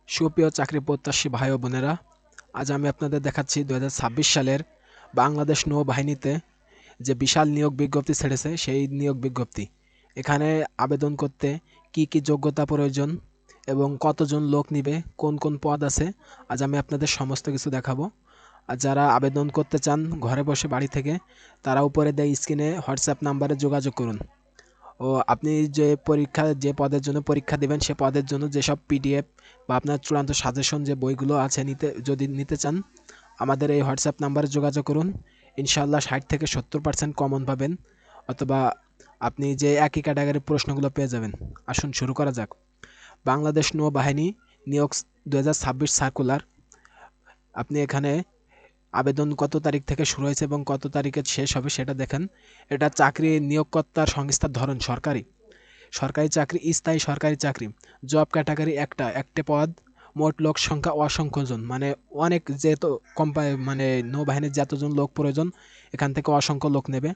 সুপ্রিয় চাকরি প্রত্যাশী ভাই ও বোনেরা, আজ আমি আপনাদের দেখাচ্ছি 2026 সালের বাংলাদেশ নৌবাহিনীতে যে বিশাল নিয়োগ বিজ্ঞপ্তি ছেড়েছে সেই নিয়োগ বিজ্ঞপ্তি। এখানে আবেদন করতে কি কি যোগ্যতা প্রয়োজন এবং কতজন লোক নিবে, কোন কোন পদ আছে, আজ আমি আপনাদের সমস্ত কিছু দেখাবো। আর যারা আবেদন করতে চান ঘরে বসে বাড়ি থেকে, তারা উপরে দেওয়া স্ক্রিনে হোয়াটসঅ্যাপ নাম্বারে যোগাযোগ করুন। ও আপনি যে পদের জন্য পরীক্ষা দিবেন সে পদের জন্য যেসব পিডিএফ বা আপনার চূড়ান্ত সাজেশন যে বইগুলো আছে যদি নিতে চান, আমাদের এই হোয়াটসঅ্যাপ নাম্বারে যোগাযোগ করুন। ইনশাআল্লাহ 60 থেকে 70% কমন পাবেন, অথবা আপনি যে একই ক্যাটাগরির প্রশ্নগুলো পেয়ে যাবেন। আসুন শুরু করা যাক। বাংলাদেশ নৌবাহিনী নিয়োগ 2026 সার্কুলার। আপনি এখানে আবেদন কত তারিখ থেকে শুরু হয়েছে এবং কত তারিখে শেষ হবে সেটা দেখেন। এটা চাকরি নিয়োগকর্তার সংস্থার ধরন সরকারি, সরকারি চাকরি, স্থায়ী সরকারি চাকরি। জব ক্যাটাগরি একটা পদ, মোট লোক সংখ্যা অসংখ্য জন, মানে অনেক, যেহেতু মানে নৌবাহিনীর যতজন লোক প্রয়োজন এখান থেকে অসংখ্য লোক নেবে।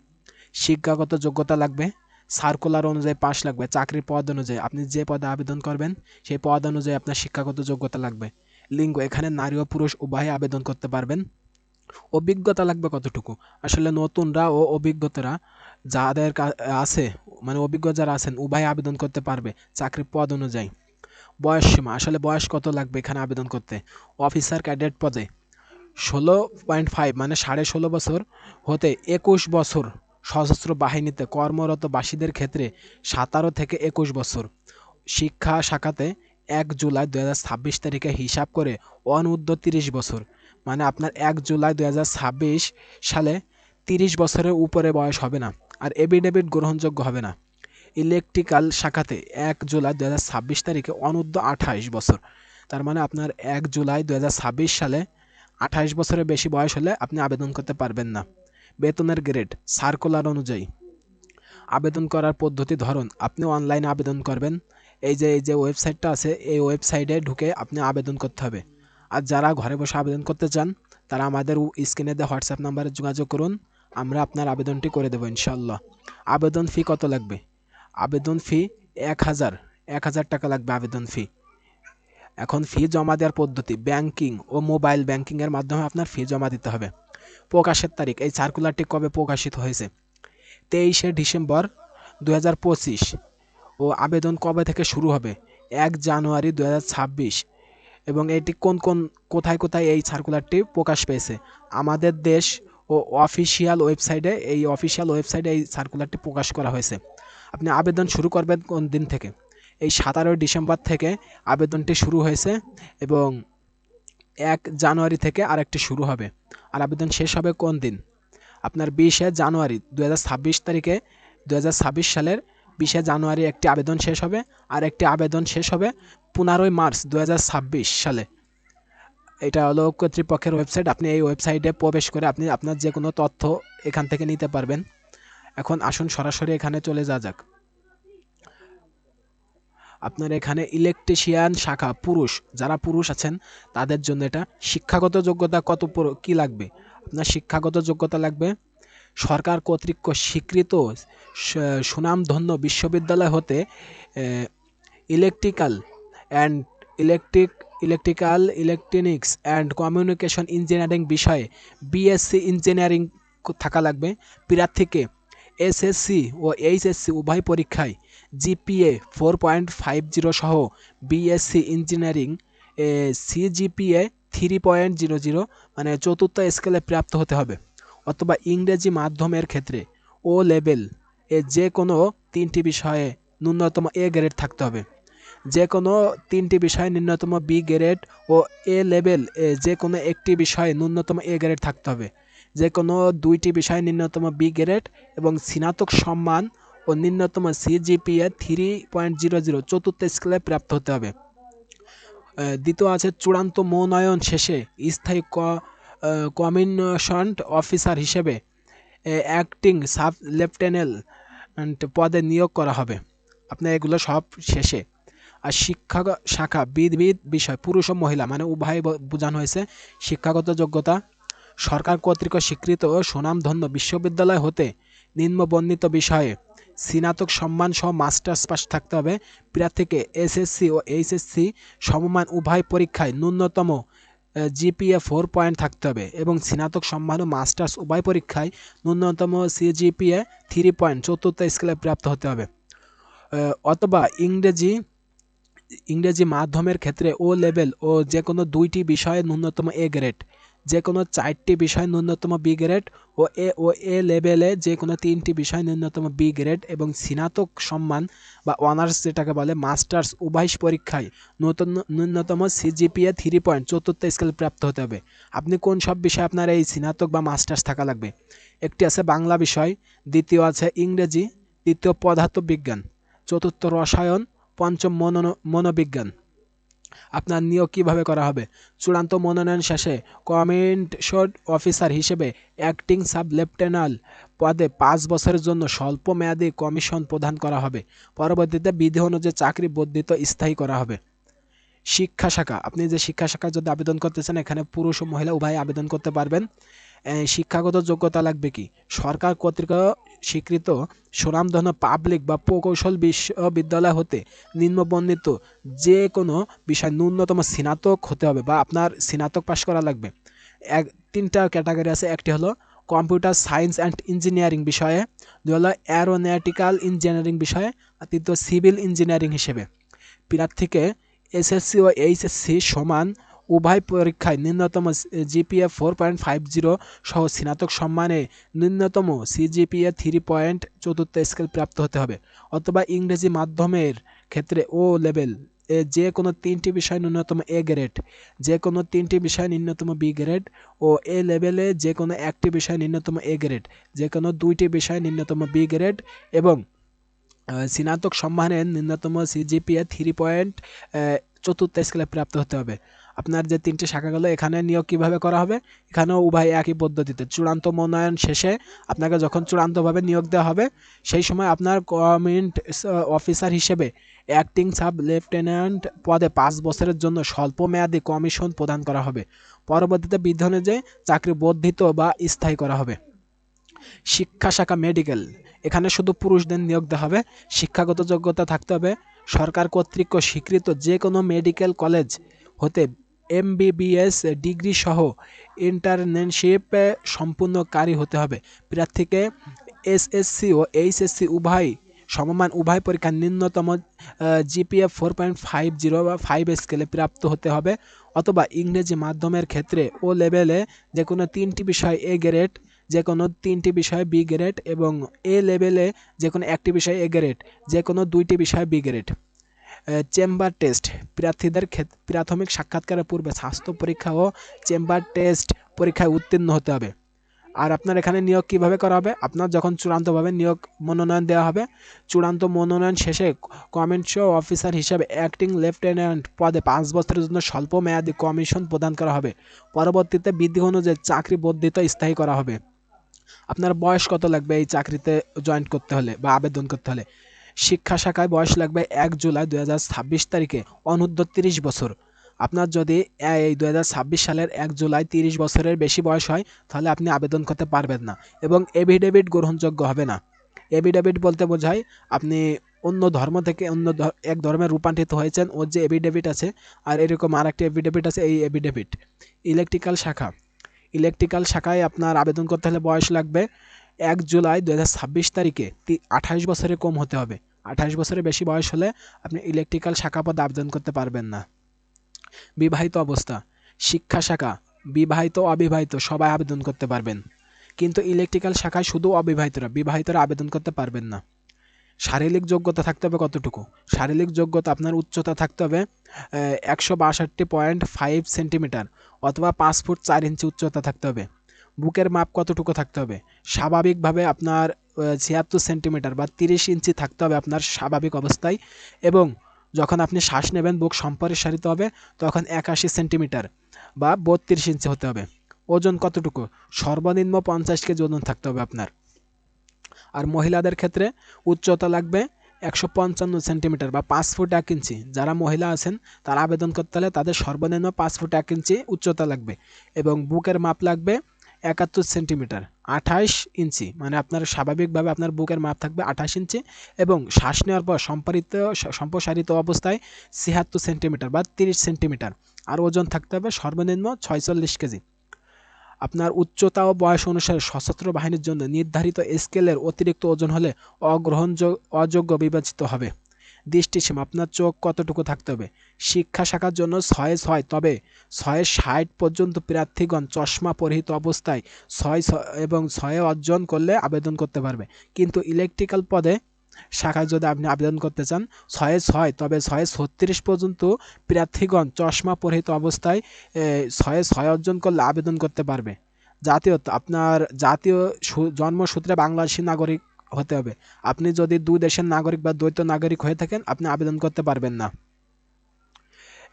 শিক্ষাগত যোগ্যতা লাগবে, সার্কুলার অনুযায়ী পাস লাগবে। চাকরির পদ অনুযায়ী আপনি যে পদে আবেদন করবেন সেই পদ অনুযায়ী আপনার শিক্ষাগত যোগ্যতা লাগবে। লিঙ্গ, এখানে নারী ও পুরুষ উভয়ে আবেদন করতে পারবেন। অভিজ্ঞতা লাগবে কতটুকু, আসলে নতুনরা ও অভিজ্ঞতারা যাদের আছে, মানে অভিজ্ঞ যারা আছেন উভয় আবেদন করতে পারবে চাকরির পদ অনুযায়ী। বয়স সীমা, আসলে বয়স কত লাগবে এখানে আবেদন করতে। অফিসার ক্যাডেট পদে 16.5 মানে 16.5 বছর হতে 21 বছর, সশস্ত্র বাহিনীতে কর্মরত বাসীদের ক্ষেত্রে 17 থেকে 21 বছর। শিক্ষা শাখাতে 1 জুলাই 2026 তারিখে হিসাব করে অনূর্ধ্ব 30 বছর, মানে আপনার 1 জুলাই 2026 সালে 30 বছরের উপরে বয়স হবে না, আর এফিডেভিট গ্রহণযোগ্য হবে না। ইলেকট্রিক্যাল শাখাতে 1 জুলাই 2026 তারিখে অনূর্ধ্ব 28 বছর, তার মানে আপনার 1 জুলাই 2026 সালে 28 বছরের বেশি বয়স হলে আপনি আবেদন করতে পারবেন না। বেতনের গ্রেড সার্কুলার অনুযায়ী। আবেদন করার পদ্ধতি ধরন, আপনি অনলাইনে আবেদন করবেন। এই যে ওয়েবসাইটটা আছে, এই ওয়েবসাইটে ঢুকে আপনি আবেদন করতে হবে। আর যারা ঘরে বসে আবেদন করতে চান তারা আমাদের স্ক্রিনে দেওয়া হোয়াটসঅ্যাপ নাম্বারে যোগাযোগ করুন, আমরা আপনার আবেদনটি করে দেবো ইনশাল্লাহ। আবেদন ফি কত লাগবে? আবেদন ফি 1000 টাকা লাগবে আবেদন ফি। এখন ফি জমা দেওয়ার পদ্ধতি, ব্যাংকিং ও মোবাইল ব্যাংকিংয়ের মাধ্যমে আপনার ফি জমা দিতে হবে। প্রকাশের তারিখ, এই সার্কুলারটি কবে প্রকাশিত হয়েছে? 23শে ডিসেম্বর 2025। ও আবেদন কবে থেকে শুরু হবে? 1 জানুয়ারি 2026। এবং এটি কোথায় কোথায় এই সার্কুলারটি প্রকাশ পেয়েছে? আমাদের দেশ ও অফিসিয়াল ওয়েবসাইটে এই সার্কুলারটি প্রকাশ করা হয়েছে। আপনি আবেদন শুরু করবেন কোন দিন থেকে? এই 17 ডিসেম্বর থেকে আবেদনটি শুরু হয়েছে, এবং 1 জানুয়ারি থেকে আরেকটি শুরু হবে। আর আবেদন শেষ হবে কোন দিন? আপনার 20শে জানুয়ারি 2026 তারিখে, 2026 সালের 20শে জানুয়ারি একটি আবেদন শেষ হবে, আর একটি আবেদন শেষ হবে 15ই মার্চ 2026 সালে। এটা হলো কর্তৃপক্ষের ওয়েবসাইট, আপনি এই ওয়েবসাইটে প্রবেশ করে আপনি আপনার যে কোনো তথ্য এখান থেকে নিতে পারবেন। এখন আসুন সরাসরি এখানে চলে যাক। আপনার এখানে ইলেকট্রিশিয়ান শাখা পুরুষ, যারা পুরুষ আছেন তাদের জন্য এটা। শিক্ষাগত যোগ্যতা কি লাগবে? আপনার শিক্ষাগত যোগ্যতা লাগবে সরকার কর্তৃক স্বীকৃত সুনামধন্য বিশ্ববিদ্যালয় হতে electrical and electronics and communication engineering বিষয়ে বিএসসি ইঞ্জিনিয়ারিং থাকা লাগবে। প্রার্থীকে এসএসসি ও এইচএসসি উভয় পরীক্ষায় জিপিএ 4.50 সহ বিএসসি ইঞ্জিনিয়ারিং সিজিপিএ 3.00 মানে চতুর্থ স্কেলে প্রাপ্ত হতে হবে, অথবা ইংরেজি মাধ্যমের ক্ষেত্রে ও লেভেল যে কোনো 3টি বিষয়ে ন্যূনতম এ গ্রেড থাকতে হবে। যে কোনো 3টি বিষয়ে ন্যূনতম বি গ্রেড ও এ লেভেল যে কোনো একটি বিষয়ে ন্যূনতম এ গ্রেড থাকতে হবে। যে কোনো 2টি বিষয়ে ন্যূনতম বি গ্রেড এবং স্নাতক সম্মান ও ন্যূনতম সিজিপিএ 3.00 চতুর্থ স্কেলে প্রাপ্ত হতে হবে। দ্বিতীয় আছে চূড়ান্ত মনোনয়ন শেষে স্থায়ী কমিশনড অফিসার হিসেবে অ্যাক্টিং সাব লেফটেন্যান্ট পদে নিয়োগ করা হবে। আপনার এগুলো সব শেষে। আর শিক্ষা শাখা বিবিধ বিষয়, পুরুষ ও মহিলা মানে উভয় বোঝানো হয়েছে। শিক্ষাগত যোগ্যতা সরকার কর্তৃক স্বীকৃত ও সুনামধন্য বিশ্ববিদ্যালয় হতে নিম্নবর্ণিত বিষয়ে স্নাতক সম্মান সহ মাস্টার্স পাস থাকতে হবে। প্রার্থীকে এসএসসি ও এইচএসসি সমমান উভয় পরীক্ষায় ন্যূনতম জিপিএ 4 পয়েন্ট থাকতে হবে এবং স্নাতক সম্মান ও মাস্টার্স উভয় পরীক্ষায় ন্যূনতম সিজিপিএ 3 পয়েন্ট চতুর্থ স্কেলে প্রাপ্ত হতে হবে। অথবা ইংরেজি মাধ্যমের ক্ষেত্রে ও লেভেল ও যে কোনো 2টি বিষয়ে ন্যূনতম এ গ্রেড, যে কোনো 4টি বিষয়ে ন্যূনতম বি গ্রেড ও এ লেভেলে যে কোনো 3টি বিষয় ন্যূনতম বি গ্রেড এবং স্নাতক সম্মান বা অনার্স যেটাকে বলে মাস্টার্স উভয় পরীক্ষায় ন্যূনতম সিজিপিএ 3 পয়েন্ট চতুর্থ স্কেল প্রাপ্ত হতে হবে। আপনি কোন সব বিষয়ে আপনার এই স্নাতক বা মাস্টার্স থাকা লাগবে? একটি আছে বাংলা বিষয়, দ্বিতীয় আছে ইংরেজি, তৃতীয় পদার্থবিজ্ঞান, চতুর্থ রসায়ন, পঞ্চম মনোবিজ্ঞান। আপনার নিয়োগ কিভাবে করা হবে? চূড়ান্ত মনোনয়ন শেষে কমিশন অফিসার হিসেবে অ্যাক্টিং সাব লেফটেন্যান্ট পদে 5 বছরের জন্য স্বল্প মেয়াদী কমিশন প্রদান করা হবে। পরবর্তীতে বিধি অনুযায়ী চাকরি বর্ধিত স্থায়ী করা হবে। শিক্ষা শাখা, আপনি যে শিক্ষা শাখায় যদি আবেদন করতে চান এখানে পুরুষ ও মহিলা উভয় আবেদন করতে পারবেন। শিক্ষাগত যোগ্যতা লাগবে কি? সরকার কর্তৃক স্বীকৃত সুনামধন্য পাবলিক বা প্রকৌশল বিশ্ববিদ্যালয় হতে নিম্নবর্ণিত যে কোনো বিষয় ন্যূনতম স্নাতক হতে হবে বা আপনার স্নাতক পাশ করা লাগবে। 3টা ক্যাটাগরি আছে, একটি হলো কম্পিউটার সায়েন্স অ্যান্ড ইঞ্জিনিয়ারিং বিষয়ে, দুই হলো অ্যারোনটিক্যাল ইঞ্জিনিয়ারিং বিষয়ে, আর তৃতীয় সিভিল ইঞ্জিনিয়ারিং হিসেবে। প্রার্থীকে এসএসসি ও এইচএসসি সমান উভয় পরীক্ষায় ন্যূনতম জিপিএ 4.50 সহ স্নাতক সম্মানে ন্যূনতম সিজিপিএ 3 পয়েন্ট চতুর্থ স্কেল প্রাপ্ত হতে হবে। অথবা ইংরেজি মাধ্যমের ক্ষেত্রে ও লেভেল যে কোনো 3টি বিষয় ন্যূনতম এ গ্রেড, যে কোনো 3টি বিষয় ন্যূনতম বি গ্রেড ও এ লেভেলে যে কোনো 1টি বিষয় ন্যূনতম এ গ্রেড, যে কোনো 2টি বিষয় ন্যূনতম বি গ্রেড এবং স্নাতক সম্মানের ন্যূনতম সিজিপিএ 3 পয়েন্ট চতুর্থ স্কেলে প্রাপ্ত হতে হবে। আপনার যে 3টি শাখাগুলো এখানে নিয়োগ কিভাবে করা হবে? এখানেও উভয় একই পদ্ধতিতে চূড়ান্ত মনোনয়ন শেষে আপনাকে যখন চূড়ান্তভাবে নিয়োগ দেওয়া হবে সেই সময় আপনার গভর্নমেন্ট অফিসার হিসেবে অ্যাক্টিং সাব লেফটেন্যান্ট পদে 5 বছরের জন্য স্বল্প মেয়াদী কমিশন প্রদান করা হবে। পরবর্তীতে বিধি অনুযায়ী চাকরি বর্ধিত বা স্থায়ী করা হবে। শিক্ষা শাখা মেডিকেল, এখানে শুধু পুরুষদের নিয়োগ দেওয়া হবে। শিক্ষাগত যোগ্যতা থাকতে হবে সরকার কর্তৃক স্বীকৃত যে কোনো মেডিকেল কলেজ হতে এমবিবিএস ডিগ্রি সহ ইন্টার্নশিপ সম্পূর্ণকারী হতে হবে। প্রার্থীকে এসএসসি ও এইচএসসি সমমান উভয় পরীক্ষার নিম্নতম জিপিএ 4.50 বা 5 স্কেলে প্রাপ্ত হতে হবে। অথবা ইংরেজি মাধ্যমের ক্ষেত্রে ও লেভেলে যে কোনো 3টি বিষয় এ গ্রেড, যে কোনো 3টি বিষয় বি গ্রেড এবং এ লেভেলে যে কোনো 1টি বিষয় এ গ্রেড, যে কোনো 2টি বিষয় বি গ্রেড। চেম্বার টেস্ট, প্রার্থীদের প্রাথমিক সাক্ষাৎকারের পূর্বে স্বাস্থ্য পরীক্ষা ও চেম্বার টেস্ট পরীক্ষায় উত্তীর্ণ হতে হবে। আর আপনার এখানে নিয়োগ কিভাবে করা হবে? আপনার যখন চূড়ান্তভাবে নিয়োগ মনোনয়ন দেওয়া হবে, চূড়ান্ত মনোনয়ন শেষে কমিশন অফিসার হিসেবে অ্যাক্টিং লেফটেন্যান্ট পদে 5 বছরের জন্য স্বল্প মেয়াদী কমিশন প্রদান করা হবে। পরবর্তীতে বিধি অনুযায়ী চাকরি বর্ধিত স্থায়ী করা হবে। আপনার বয়স কত লাগবে এই চাকরিতে জয়েন করতে হলে বা আবেদন করতে হলে? শিক্ষা শাখায় বয়স লাগবে 1 জুলাই 2026 তারিখে অনূর্ধ্ব 30 বছর। আপনার যদি এই 2026 সালের 1 জুলাই 30 বছরের বেশি বয়স হয় তাহলে আপনি আবেদন করতে পারবেন না এবং এফিডেভিট গ্রহণযোগ্য হবে না। এফিডেভিট বলতে বোঝায় আপনি অন্য ধর্ম থেকে এক ধর্মে রূপান্তরিত হয়েছেন, ওর যে এফিডেভিট আছে আর এরকম আরেকটি এফিডেভিট আছে, এই এফিডেভিট। ইলেকট্রিক্যাল শাখায় আপনার আবেদন করতে হলে বয়স লাগবে 1 জুলাই 2026 তারিখে 28 বছরের কম হতে হবে। 28 বছরের বেশি বয়স হলে আপনি ইলেকট্রিক্যাল শাখা পদে আবেদন করতে পারবেন না। বিবাহিত অবস্থা, শিক্ষা শাখা বিবাহিত অবিবাহিত সবাই আবেদন করতে পারবেন, কিন্তু ইলেকট্রিক্যাল শাখায় শুধু বিবাহিতরা আবেদন করতে পারবেন না। শারীরিক যোগ্যতা থাকতে হবে কতটুকু? শারীরিক যোগ্যতা আপনার উচ্চতা থাকতে হবে 162.5 সেন্টিমিটার অথবা 5 ফুট 4 ইঞ্চি উচ্চতা থাকতে হবে। বুকের মাপ কতটুকু থাকতে হবে? স্বাভাবিকভাবে আপনার 76 সেন্টিমিটার বা 30 ইঞ্চি থাকতে হবে আপনার স্বাভাবিক অবস্থায়, এবং যখন আপনি শ্বাস নেবেন বুক সম্প্রসারিত হবে তখন 81 সেন্টিমিটার বা 32 ইঞ্চি হতে হবে। ওজন কতটুকু? সর্বনিম্ন 50 কেজি ওজন থাকতে হবে আপনার। আর মহিলাদের ক্ষেত্রে উচ্চতা লাগবে 155 সেন্টিমিটার বা 5 ফুট 1 ইঞ্চি। যারা মহিলা আছেন তারা আবেদন করতে হলে তাদের সর্বনিম্ন 5 ফুট 1 ইঞ্চি উচ্চতা লাগবে এবং বুকের মাপ লাগবে 71 সেন্টিমিটার 28 ইঞ্চি, মানে আপনার স্বাভাবিকভাবে আপনার বুকের মাপ থাকবে 28 ইঞ্চি এবং শ্বাস নেওয়ার পর সম্প্রসারিত অবস্থায় 76 সেন্টিমিটার বা 30 সেন্টিমিটার। আর ওজন থাকতে হবে সর্বনিম্ন 46 কেজি। আপনার উচ্চতা ও বয়স অনুসারে সশস্ত্র বাহিনীর জন্য নির্ধারিত স্কেলের অতিরিক্ত ওজন হলে অযোগ্য বিবেচিত হবে। দৃষ্টিসীমা, আপনার চোখ কতটুকু থাকতে হবে? শিক্ষা শাখার জন্য 6/6, তবে 6/60 পর্যন্ত প্রার্থীগণ চশমা পরিহিত অবস্থায় 6 অর্জন করলে আবেদন করতে পারবে। কিন্তু ইলেকট্রিক্যাল পদে শাখায় যদি আপনি আবেদন করতে চান 6/6, তবে 6/36 পর্যন্ত প্রার্থীগণ চশমা পরিহিত অবস্থায় 6/6 অর্জন করলে আবেদন করতে পারবে। জাতীয়তা, আপনার জন্মসূত্রে বাংলাদেশী নাগরিক হতে হবে। আপনি যদি দুই দেশের নাগরিক বা দ্বৈত নাগরিক হয়ে থাকেন আপনি আবেদন করতে পারবেন না।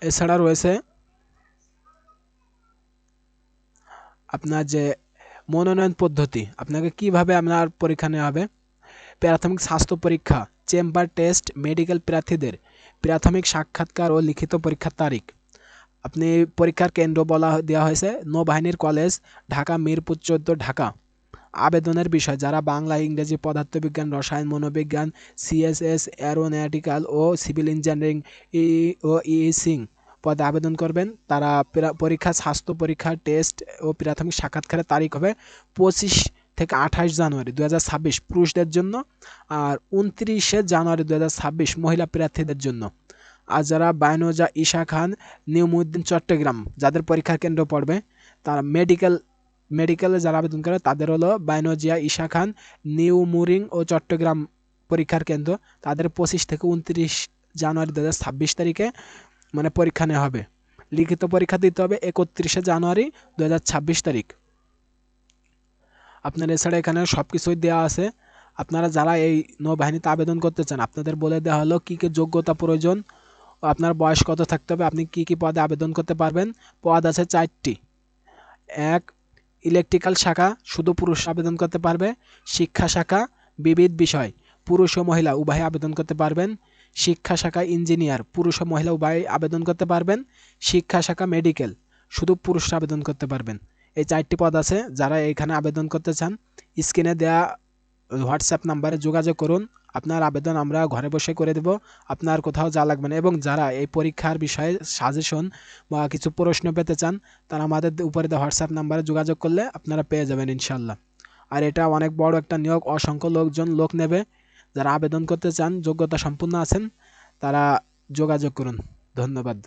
এছাড়া রয়েছে আপনার যে মনোনয়ন পদ্ধতি, আপনাকে কিভাবে আপনার পরীক্ষা নেওয়া হবে। প্রাথমিক স্বাস্থ্য পরীক্ষা, চেম্বার টেস্ট, মেডিকেল প্রার্থীদের প্রাথমিক সাক্ষাৎকার ও লিখিত পরীক্ষার তারিখ। আপনি পরীক্ষার কেন্দ্র দেওয়া হয়েছে নৌবাহিনীর কলেজ, ঢাকা, মিরপুর 14, ঢাকা। আবেদনের বিষয়, যারা বাংলা, ইংরেজি, পদার্থবিজ্ঞান, রসায়ন, মনোবিজ্ঞান, সিএসএস, অ্যারোনটিক্যাল ও সিভিল ইঞ্জিনিয়ারিং ও ইসিং পদে আবেদন করবেন তারা পরীক্ষা, স্বাস্থ্য পরীক্ষা, টেস্ট ও প্রাথমিক সাক্ষাৎকারের তারিখ হবে 25 থেকে 28 জানুয়ারি 2026 পুরুষদের জন্য, আর 29 জানুয়ারি 2026 মহিলা প্রার্থীদের জন্য। আর যারা বায়নোজা, ঈশা খান, নিউমুদ্দিন, চট্টগ্রাম যাদের পরীক্ষার কেন্দ্র পড়বে, তারা মেডিকেলে যারা আবেদন করে তাদের হলো বায়নোজিয়া, ঈশা খান, নিউ মুরিং ও চট্টগ্রাম পরীক্ষার কেন্দ্র। তাদের 25 থেকে 29 জানুয়ারি 2026 তারিখে মানে পরীক্ষা নেওয়া হবে। লিখিত পরীক্ষা দিতে হবে 31 জানুয়ারি 2026 তারিখ। আপনার এছাড়া এখানে সব কিছুই দেওয়া আছে। আপনারা যারা এই নৌবাহিনীতে আবেদন করতে চান আপনাদের বলে দেওয়া হলো কী কী যোগ্যতা প্রয়োজন, আপনার বয়স কত থাকতে হবে, আপনি কি কি পদে আবেদন করতে পারবেন। পদ আছে 4টি। 1, ইলেকট্রিক্যাল শাখা, শুধু পুরুষ আবেদন করতে পারবে। শিক্ষা শাখা, বিবিধ বিষয়, পুরুষ ও মহিলা উভয়ে আবেদন করতে পারবেন। শিক্ষা শাখা ইঞ্জিনিয়ার, পুরুষ ও মহিলা উভয়ে আবেদন করতে পারবেন। শিক্ষা শাখা মেডিকেল, শুধু পুরুষরা আবেদন করতে পারবেন। এই 4টি পদ আছে। যারা এখানে আবেদন করতে চান স্ক্রিনে দেওয়া হোয়াটসঅ্যাপ নাম্বারে যোগাযোগ করুন। আপনার আবেদন আমরা ঘরে বসে করে দেব, আপনার কোথাও যাওয়া লাগবে না। এবং যারা এই পরীক্ষার বিষয়ে সাজেশন বা কিছু প্রশ্ন পেতে চান তারা আমাদের উপরে দেওয়া হোয়াটসঅ্যাপ নাম্বারে যোগাযোগ করলে আপনারা পেয়ে যাবেন ইনশাল্লাহ। আর এটা অনেক বড় একটা নিয়োগ, অসংখ্য লোক নেবে। যারা আবেদন করতে চান যোগ্যতা সম্পন্ন আছেন তারা যোগাযোগ করুন। ধন্যবাদ।